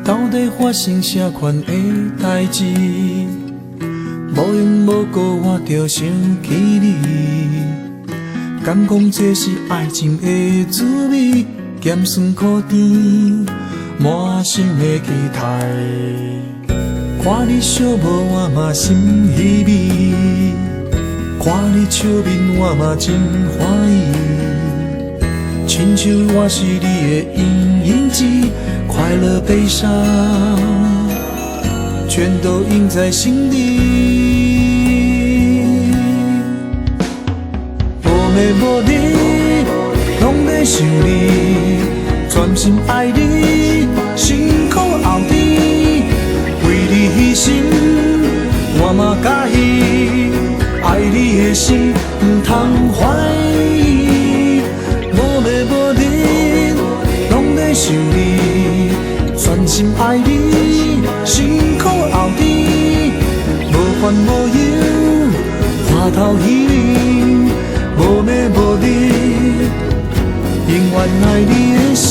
到底发生啥款的代志？无缘无故我着想起你，敢讲这是爱情的滋味？咸酸苦甜，满心的期待。看你笑无我嘛心稀微，看你笑面我嘛真欢喜，亲像我是你的影印机，快乐悲伤全都印在心底。无暝无日拢在想你，专心爱你，辛苦后甜，为你牺牲我嘛喜喜，爱你的心不通怀疑。无暝无日拢在想你，专心爱你，辛苦后甜，无烦无忧，看透虚名，无暝无日，永远爱你的心。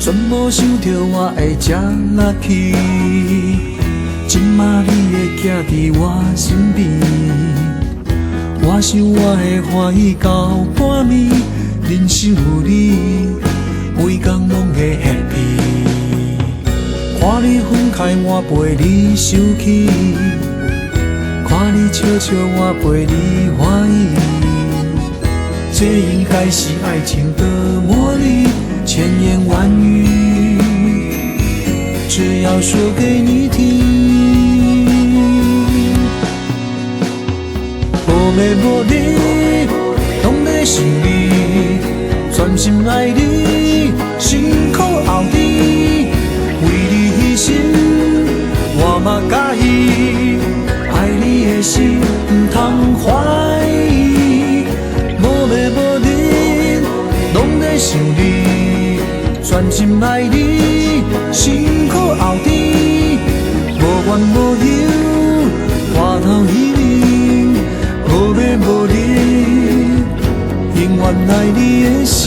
全无想到我会这lucky，今仔你会徛伫我身边，我想我会欢喜到半暝，人生有你，每天拢会 happy。看你分开我陪你生气，看你笑笑我陪你欢喜，这应该是爱情的魔力。千言万语，只要说给你听。无暝无日拢在想你，专心爱你，辛苦后甜，为你牺牲我嘛喜喜，爱你的心不通怀疑。无暝无日拢在想你，专心爱你，辛苦后甜，无怨无忧，看透虚名，无暝无日，永远爱你的心。